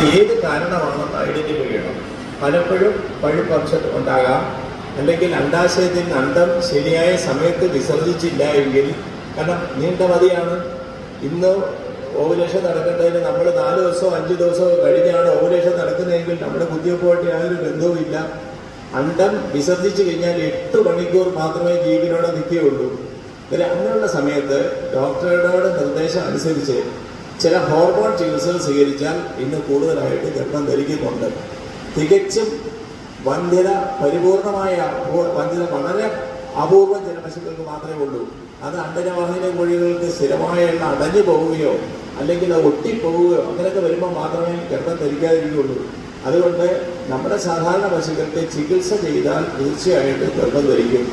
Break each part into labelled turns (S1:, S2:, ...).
S1: അത് ഏത് കാരണമാണെന്ന് ഐഡന്റിഫൈ ചെയ്യണം. പലപ്പോഴും പഴുപ്പംശം ഉണ്ടാകാം, അല്ലെങ്കിൽ അണ്ഡാശയത്തിൽ അണ്ഡം ശരിയായ സമയത്ത് വിസർജിച്ചില്ല എങ്കിൽ, കാരണം നീണ്ട മതിയാണ്. ഇന്ന് ഓവുലേഷൻ നടക്കേണ്ടതിന് നമ്മൾ 4 ദിവസമോ 5 ദിവസമോ കഴിഞ്ഞാണ് ഓവുലേഷൻ നടക്കുന്നതെങ്കിൽ നമ്മുടെ കുത്തിവെപ്പുമായിട്ട് യാതൊരു ബന്ധവുമില്ല. അണ്ഡം വിസർജിച്ചു കഴിഞ്ഞാൽ 8 മണിക്കൂർ മാത്രമേ ജീവനോടെ നിൽക്കുകയുള്ളൂ. അങ്ങനെയുള്ള സമയത്ത് ഡോക്ടറുടെ നിർദ്ദേശം അനുസരിച്ച് ചില ഹോർമോൺ ചികിത്സകൾ സ്വീകരിച്ചാൽ ഇന്ന് കൂടുതലായിട്ട് ഗർഭം ധരിക്കുന്നുണ്ട്. തികച്ചും വന്ധ്യത, പരിപൂർണമായ വന്ധ്യത വളരെ അപൂർവം ചില പശുക്കൾക്ക് മാത്രമേ ഉള്ളൂ. അത് അണ്ടനവാഹിനി കോഴികൾക്ക് സ്ഥിരമായ അടഞ്ഞു പോവുകയോ അല്ലെങ്കിൽ അത് ഒട്ടിപ്പോവുകയോ അങ്ങനെയൊക്കെ വരുമ്പോൾ മാത്രമേ ഗർഭം ധരിക്കാതിരിക്കുകയുള്ളൂ. അതുകൊണ്ട് നമ്മുടെ സാധാരണ പശുക്കൾക്ക് ചികിത്സ ചെയ്താൽ തീർച്ചയായിട്ടും ഗർഭം ധരിക്കും.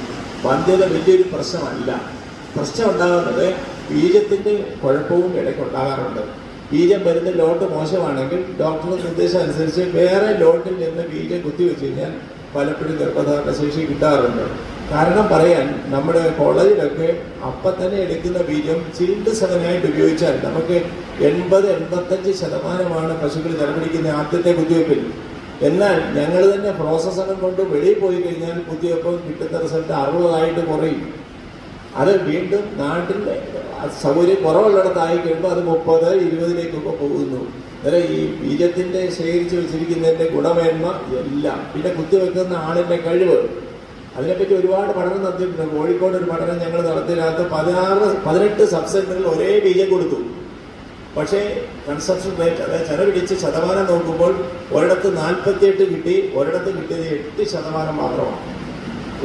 S1: വന്ധ്യത വലിയൊരു പ്രശ്നമല്ല. പ്രശ്നം ഉണ്ടാകുന്നത് ബീജത്തിൻ്റെ കുഴപ്പവും ഇടയ്ക്കുണ്ടാകാറുണ്ട്. ബീജം വരുന്ന ലോട്ട് മോശമാണെങ്കിൽ ഡോക്ടറുടെ നിർദ്ദേശം അനുസരിച്ച് വേറെ ലോട്ടിൽ നിന്ന് ബീജം കുത്തിവെച്ച് കഴിഞ്ഞാൽ പലപ്പോഴും ഗർഭധാരണ ശേഷി കിട്ടാറുണ്ട്. കാരണം പറയാൻ, നമ്മുടെ കോളേജിലൊക്കെ അപ്പം തന്നെ എടുക്കുന്ന ബീജം ചിൽഡ് സെവനായിട്ട് ഉപയോഗിച്ചാൽ നമുക്ക് 80-85% പശുക്കൾ ജലപിടിക്കുന്ന ആദ്യത്തെ കുത്തിവയ്പ്പിൽ. എന്നാൽ ഞങ്ങൾ തന്നെ പ്രോസസ്സൊക്കെ കൊണ്ട് വെളിയിൽ പോയി കഴിഞ്ഞാൽ കുത്തിവയ്പ്പ് കിട്ടുന്ന റിസൾട്ട് 60 കുറയും. അത് വീണ്ടും നാട്ടിൽ സൗകര്യം കുറവുള്ളിടത്തായി കഴിയുമ്പോൾ അത് 30-20 പോകുന്നു. അന്നേരം ഈ ബീജത്തിൻ്റെ ശേഖരിച്ച് വെച്ചിരിക്കുന്നതിൻ്റെ ഗുണമേന്മ എല്ലാം, പിന്നെ കുത്തിവെക്കുന്ന ആളിൻ്റെ കഴിവ്, അതിനെപ്പറ്റി ഒരുപാട് പഠനം നടത്തിയിട്ടുണ്ട്. കോഴിക്കോട് ഒരു പഠനം ഞങ്ങൾ നടത്തിയതിനകത്ത് 18 സബ്സെന്ററിൽ ഒരേ ബീജം കൊടുത്തു. പക്ഷേ കൺസപ്ഷൻ റേറ്റ്, അതായത് ചെന പിടിച്ച് ശതമാനം നോക്കുമ്പോൾ ഒരിടത്ത് 48 കിട്ടി, ഒരിടത്ത് കിട്ടിയത് 8% മാത്രമാണ്.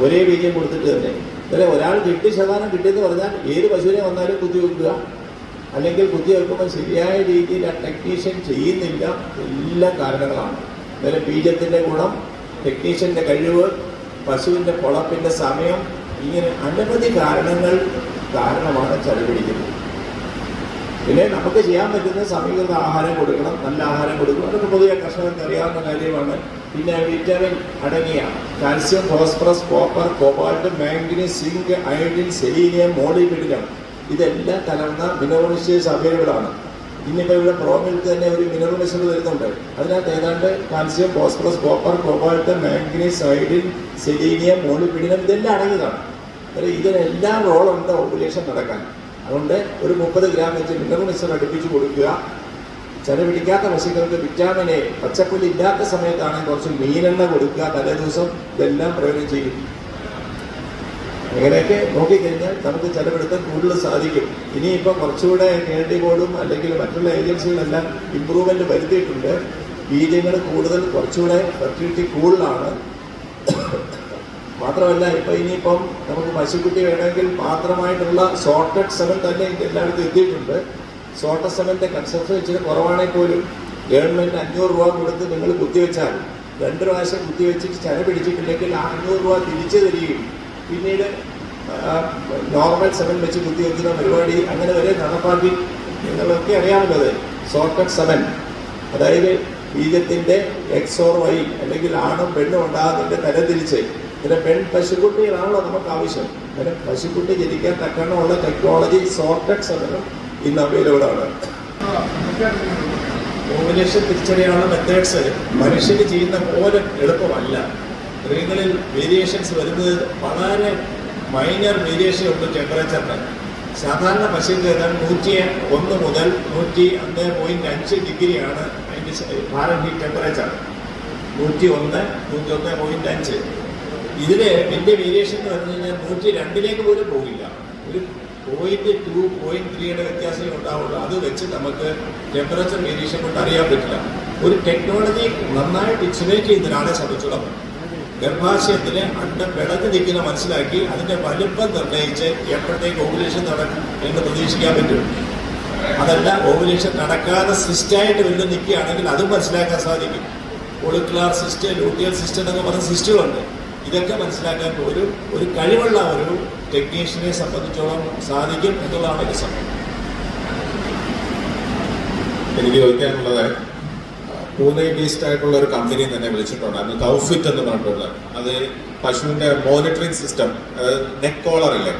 S1: ഒരേ ബീജം കൊടുത്തിട്ട് തന്നെ. അല്ലെ, ഒരാൾക്ക് 8% കിട്ടിയെന്ന് പറഞ്ഞാൽ ഏത് പശുവിനെ വന്നാലും കുത്തിവെക്കുക, അല്ലെങ്കിൽ കുത്തിവെക്കുമ്പോൾ ശരിയായ രീതിയിൽ ആ ടെക്നീഷ്യൻ ചെയ്യുന്നില്ല. എല്ലാ കാരണങ്ങളാണ്. അതായത് ബീജത്തിൻ്റെ ഗുണം, ടെക്നീഷ്യൻ്റെ കഴിവ്, പശുവിൻ്റെ പൊളപ്പിൻ്റെ സമയം, ഇങ്ങനെ അനവധി കാരണമാണ് ചളിപിടിക്കുന്നത്. പിന്നെ നമുക്ക് ചെയ്യാൻ പറ്റുന്ന സമീകൃത ആഹാരം കൊടുക്കണം, നല്ല ആഹാരം കൊടുക്കണം. അതൊക്കെ പൊതുവെ കർഷകർക്ക് അറിയാവുന്ന കാര്യമാണ്. പിന്നെ വിറ്റാമിൻ അടങ്ങിയ calcium, phosphorus, copper, cobalt, manganese, zinc, iodine, selenium, molybdenum, ഇതെല്ലാം കലർന്ന മിനറൽ മിക്സ്ചേഴ്സ് അവൈലബിൾ ആണ്. ഇന്നിപ്പോൾ ഇവിടെ പ്രോമിൽക്ക് തന്നെ ഒരു മിനറൽ മിക്സ്ചർ വരുന്നുണ്ട്. അതിനകത്ത് ഏതാണ്ട് calcium, phosphorus, copper, cobalt, manganese, iodine, selenium, molybdenum ഇതെല്ലാം അടങ്ങിയതാണ്. അതായത് ഇതിനെല്ലാം റോളുണ്ട് ഓവുലേഷൻ നടക്കാൻ. അതുകൊണ്ട് ഒരു 30 ഗ്രാം വെച്ച് മിനറൽ മിക്സ്ചർ അടുപ്പിച്ച് കൊടുക്കുക. ചെന പിടിക്കാത്ത പശുക്കൾക്ക് വിറ്റാമിൻ എ, പച്ചപ്പുല്ല് ഇല്ലാത്ത സമയത്താണെങ്കിൽ കുറച്ച് മീനെണ്ണ കൊടുക്കുക തലേ ദിവസം. ഇതെല്ലാം പ്രയോജനം ചെയ്യും. അങ്ങനെയൊക്കെ നോക്കിക്കഴിഞ്ഞാൽ നമുക്ക് ചെലവെടുക്കാൻ കൂടുതൽ സാധിക്കും. ഇനിയിപ്പോൾ കുറച്ചുകൂടെ KLD ബോർഡും അല്ലെങ്കിൽ മറ്റുള്ള ഏജൻസികളെല്ലാം ഇമ്പ്രൂവ്മെന്റ് വരുത്തിയിട്ടുണ്ട്. ബീജങ്ങൾ കൂടുതൽ കുറച്ചുകൂടെ ഫെർട്ടിലിറ്റി കൂടുതലാണ്. മാത്രമല്ല, ഇനിയിപ്പം നമുക്ക് പശുക്കുട്ടി വേണമെങ്കിൽ മാത്രമായിട്ടുള്ള സോർട്ടഡ് സെമൻ തന്നെ എല്ലായിടത്തും എത്തിയിട്ടുണ്ട്. സോർട്ടഡ് സെമൻ്റെ കൺസപ്ഷൻ ഇച്ചിരി കുറവാണെങ്കിൽ പോലും ഗവൺമെൻറ് 500 രൂപ കൊടുത്ത് നിങ്ങൾ കുത്തിവെച്ചാൽ 2 പ്രാവശ്യം കുത്തിവെച്ചിട്ട് ചെന പിടിച്ചിട്ടില്ലെങ്കിൽ 500 രൂപ തിരിച്ചു തരികയും പിന്നീട് നോർമൽ സെമൻ വെച്ച് കുത്തിവെക്കുന്ന പരിപാടി അങ്ങനെ വരെ നടപ്പാക്കി. നിങ്ങളൊക്കെ അറിയാമല്ലോ, സോർട്ടഡ് സെമൻ, അതായത് ബീജത്തിൻ്റെ X or Y അല്ലെങ്കിൽ ആണും പെണ്ണും ഉണ്ടാകുന്നതിൻ്റെ തരംതിരിച്ച്. പിന്നെ പശുക്കുട്ടികളാണല്ലോ നമുക്ക് ആവശ്യം. അങ്ങനെ പശുക്കുട്ടി ജനിക്കാൻ തക്കണ്ണമുള്ള ടെക്നോളജി സോർട്ടഡ് സെമനും ഇന്ന് അവൈലബിൾ ആണ്. ഓവുലേഷൻ തിരിച്ചറിയാനുള്ള മെത്തേഡ്സ് മനുഷ്യന് ചെയ്യുന്ന പോലെ എളുപ്പമല്ല. സ്ത്രീകളിൽ വേരിയേഷൻസ് വരുന്നത് വളരെ മൈനർ വേരിയേഷൻ ഉണ്ട് ടെമ്പറേച്ചറിന്. സാധാരണ പശുക്കൾ ഏതാണ്ട് 101 മുതൽ 101.5 ഡിഗ്രിയാണ് അതിൻ്റെ ഫാരൻഹീറ്റ് ടെമ്പറേച്ചർ. 101.5. ഇതിൽ വലിയ വേരിയേഷൻ എന്ന് പറഞ്ഞു കഴിഞ്ഞാൽ 102 പോലും പോകില്ല. ഒരു 0.2, 0.3 വ്യത്യാസമേ ഉണ്ടാവുള്ളൂ. അത് വെച്ച് നമുക്ക് ടെമ്പറേച്ചർ വേരിയേഷൻ കൊണ്ട് അറിയാൻ പറ്റില്ല. ഒരു ടെക്നോളജി നന്നായിട്ട് എക്സ്പ്ലെയിൻ ചെയ്യുന്നതിനാണ് ശ്രമിച്ചുള്ളത്. ഗർഭാശയത്തിന് അണ്ടം വിളഞ്ഞു നിൽക്കുന്ന മനസ്സിലാക്കി അതിൻ്റെ വലുപ്പം നിർണ്ണയിച്ച് എപ്പോഴത്തേക്ക് ഓവുലേഷൻ നടക്കും എന്ന് പ്രതീക്ഷിക്കാൻ പറ്റും. അതല്ല, ഓവുലേഷൻ നടക്കാതെ സിസ്റ്റായിട്ട് വീണ്ടും നിൽക്കുകയാണെങ്കിൽ അതും മനസ്സിലാക്കാൻ സാധിക്കും. ഫോളിക്കുലാർ സിസ്റ്റ്, ലൂട്ടിയൽ സിസ്റ്റ് എന്നൊക്കെ പറഞ്ഞ സിസ്റ്റുകളുണ്ട്. ഇതൊക്കെ മനസ്സിലാക്കാൻ ഒരു കഴിവുള്ള ഒരു ടെക്നീഷ്യനെ സംബന്ധിച്ചോളം സാധിക്കും എന്നുള്ളതാണ് ഒരു സമയം.
S2: എനിക്ക് ചോദിക്കാനുള്ളത്, പൂനെ ബേസ്ഡ് ആയിട്ടുള്ള ഒരു കമ്പനി തന്നെ വിളിച്ചിട്ടുണ്ടായിരുന്നു, കൗഫിറ്റ് എന്ന് പറഞ്ഞിട്ടുള്ളത്. അത് പശുവിന്റെ മോണിറ്ററിംഗ് സിസ്റ്റം, നെക്ക് കോളർ ഇല്ലേ,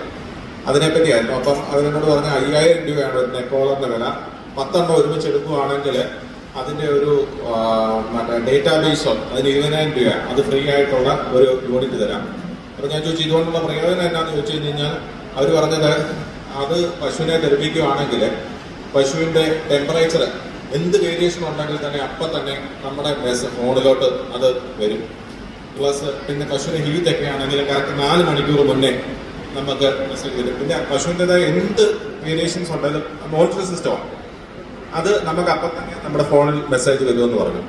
S2: അതിനെപ്പറ്റിയായിരുന്നു. അപ്പം അതിനോട് പറഞ്ഞ 5000 രൂപയാണ് ഒരു നെക്ക് കോളറിന്റെ വില. 10 എണ്ണം ഒരുമിച്ച് എടുക്കുകയാണെങ്കിൽ അതിന്റെ ഒരു മറ്റേ ഡേറ്റാബേസോ അതിന് 20,000 രൂപ അത് ഫ്രീ ആയിട്ടുള്ള ഒരു യൂണിറ്റ് തരാം. അപ്പൊ ഞാൻ ചോദിച്ചു ഇതുകൊണ്ടുള്ള പ്രയോജനം എന്നാന്ന് ചോദിച്ചു കഴിഞ്ഞാൽ അവർ പറഞ്ഞത് അത് പശുവിനെ ധരിപ്പിക്കുകയാണെങ്കിൽ പശുവിന്റെ ടെമ്പറേച്ചർ എന്ത് വേരിയേഷൻ ഉണ്ടെങ്കിൽ തന്നെ അപ്പം തന്നെ നമ്മുടെ ഫോണിലോട്ട് അത് വരും. പ്ലസ് പിന്നെ പശുവിന്റെ ഹീറ്റ് ഒക്കെ ആണെങ്കിൽ കറക്റ്റ് 4 മണിക്കൂർ മുന്നേ നമുക്ക് മെസ്സേജ് വരും. പിന്നെ പശുവിൻ്റെതായ എന്ത് വേരിയേഷൻസ് ഉണ്ടെങ്കിലും മോണിറ്ററിംഗ് സിസ്റ്റമാണ് അത് നമുക്ക് അപ്പം തന്നെ നമ്മുടെ ഫോണിൽ മെസ്സേജ് വരുമെന്ന് പറഞ്ഞു.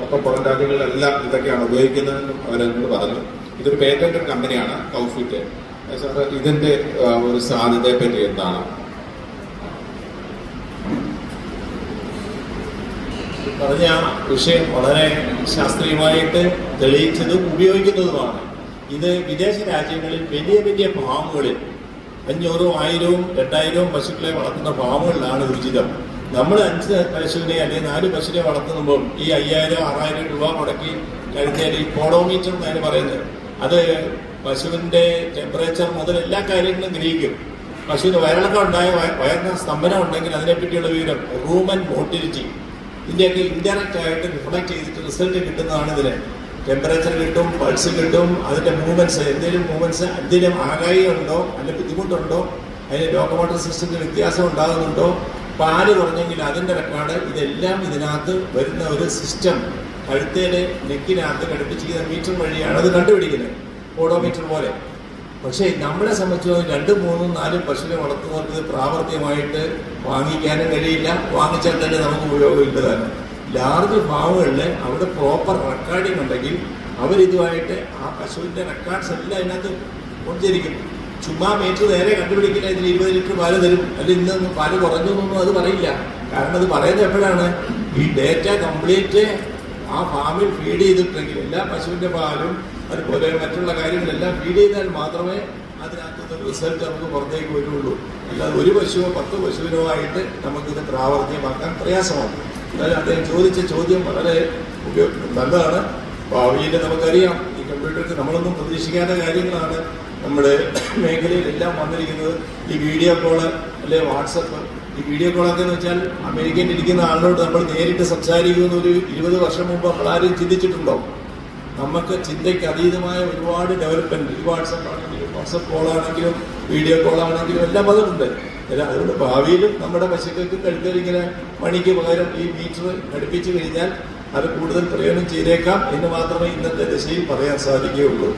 S2: അപ്പം പുറം രാജ്യങ്ങളിലെല്ലാം ഇതൊക്കെയാണ് ഉപയോഗിക്കുന്നതെന്നും അവരെന്നോട് പറഞ്ഞു. ഇതൊരു പേറ്റന്റഡ് കമ്പനിയാണ് കൗഫിറ്റ്. സാർ ഇതിന്റെ ഒരു സാധ്യതയെ പറ്റി എന്താണ്?
S1: പറഞ്ഞ വിഷയം വളരെ ശാസ്ത്രീയമായിട്ട് തെളിയിച്ചതും ഉപയോഗിക്കുന്നതുമാണ്. ഇത് വിദേശ രാജ്യങ്ങളിൽ വലിയ വലിയ ഫാമുകളിൽ 500, 1000, 2000 പശുക്കളെ വളർത്തുന്ന ഫാമുകളിലാണ് ഉചിതം. നമ്മൾ 5 പശുവിനെ അല്ലെങ്കിൽ 4 പശുവിനെ വളർത്തുമ്പോൾ ഈ 5000, 6000 രൂപ മുടക്കി കഴിഞ്ഞാൽ ഈ പോഡോമീറ്റർ എന്നാണ് പറയുന്നത്. അത് പശുവിന്റെ ടെമ്പറേച്ചർ മുതൽ എല്ലാ കാര്യങ്ങളും ഗ്രഹിക്കും. പശുവിന് വയറിളക്കം ഉണ്ടായ വയറിന് സ്തംഭനം ഉണ്ടെങ്കിൽ അതിനെപ്പറ്റിയുള്ള വിവരം, റൂമൻ മോട്ടിലിറ്റി, ഇതിന്റെയൊക്കെ ഇൻഡയറക്റ്റ് ആയിട്ട് റിഫ്ലക്ട് ചെയ്തിട്ട് റിസൾട്ട് കിട്ടുന്നതാണ്. ഇതിന് ടെമ്പറേച്ചർ കിട്ടും, പൾസ് കിട്ടും, അതിന്റെ മൂവ്മെന്റ്സ്, എന്തെങ്കിലും മൂവ്മെന്റ്സ് എന്തെങ്കിലും ആകായി ഉണ്ടോ, അതിന്റെ ബുദ്ധിമുട്ടുണ്ടോ, അതിന്റെ ലോക്കോമോട്ടർ സിസ്റ്റത്തിൽ വ്യത്യാസം ഉണ്ടാകുന്നുണ്ടോ, പാല് കുറഞ്ഞെങ്കിൽ അതിന്റെ റെക്കോർഡ്, ഇതെല്ലാം ഇതിനകത്ത് വരുന്ന ഒരു സിസ്റ്റം കഴുത്തേല് നെക്കിനകത്ത് ഘടിപ്പിച്ചിരിക്കുന്ന മീറ്റർ വഴിയാണ് അത് കണ്ടുപിടിക്കുന്നത്, ഓഡോമീറ്റർ പോലെ. പക്ഷേ നമ്മളെ സംബന്ധിച്ച് 2, 3, 4 പശുവിനെ വളർത്തുന്നവർക്ക് ഇത് പ്രാവർത്തികമായിട്ട് വാങ്ങിക്കാനും കഴിയില്ല. വാങ്ങിച്ചാൽ തന്നെ നമുക്ക് ഉപയോഗമില്ലതാണ്. ലാർജ് ഫാമുകളിൽ അവിടെ പ്രോപ്പർ റെക്കോർഡിംഗ് ഉണ്ടെങ്കിൽ അവരിതുമായിട്ട് ആ പശുവിൻ്റെ റെക്കോർഡ്സ് എല്ലാം അതിനകത്ത് കൊണ്ടിരിക്കും. ചുമ്മാ മീറ്റർ നേരെ കണ്ടുപിടിക്കില്ല, ഇതിന് 20 ലിറ്റർ പാല് തരും, അല്ലെങ്കിൽ ഇന്ന് പാല് കുറഞ്ഞു എന്നൊന്നും അത് പറയില്ല. കാരണം അത് പറയുന്നത് എപ്പോഴാണ് ഈ ഡേറ്റ കംപ്ലീറ്റ് ആ ഫാമിൽ ഫീഡ് ചെയ്തിട്ടുണ്ടെങ്കിൽ എല്ലാ പശുവിൻ്റെ പാലും അതുപോലെ മറ്റുള്ള കാര്യങ്ങളെല്ലാം ഫീഡ് ചെയ്താൽ മാത്രമേ അതിനകത്തുനിന്ന് റിസൾട്ട് നമുക്ക് പുറത്തേക്ക് വരുള്ളൂ. അല്ലാതെ ഒരു പശുവോ 10 പശുവിനോ ആയിട്ട് നമുക്കിത് പ്രാവർത്തികമാക്കാൻ പ്രയാസമാണ്. എന്നാലും അദ്ദേഹം ചോദിച്ച ചോദ്യം വളരെ നല്ലതാണ്. ഭാവിയിൽ നമുക്കറിയാം ഈ കമ്പ്യൂട്ടർക്ക് നമ്മളൊന്നും പ്രതീക്ഷിക്കാത്ത കാര്യങ്ങളാണ് നമ്മുടെ മേഖലയിലെല്ലാം വന്നിരിക്കുന്നത്. ഈ വീഡിയോ കോള് അല്ലെ വാട്സപ്പ്, ഈ വീഡിയോ കോളൊക്കെ എന്ന് വെച്ചാൽ അമേരിക്കയിൽ ഇരിക്കുന്ന ആളിനോട് നമ്മൾ നേരിട്ട് സംസാരിക്കുന്ന ഒരു 20 വർഷം മുമ്പ് നമ്മളാരും ചിന്തിച്ചിട്ടുണ്ടോ? നമുക്ക് ചിന്തയ്ക്ക് അതീതമായ ഒരുപാട് ഡെവലപ്മെന്റ് ഈ വാട്സപ്പ് ആണെങ്കിലും വാട്സപ്പ് കോളാണെങ്കിലും വീഡിയോ കോളാണെങ്കിലും എല്ലാം വന്നിട്ടുണ്ട്. അതുകൊണ്ട് ഭാവിയിലും നമ്മുടെ പശുക്കൾക്ക് കഴുത്തിലിങ്ങനെ മണിക്ക് പകരം ഈ മീറ്റർ ഘടിപ്പിച്ചു കഴിഞ്ഞാൽ അത് കൂടുതൽ പ്രയോജനം ചെയ്തേക്കാം എന്ന് മാത്രമേ ഇന്നത്തെ ദിശയിൽ പറയാൻ സാധിക്കുകയുള്ളൂ.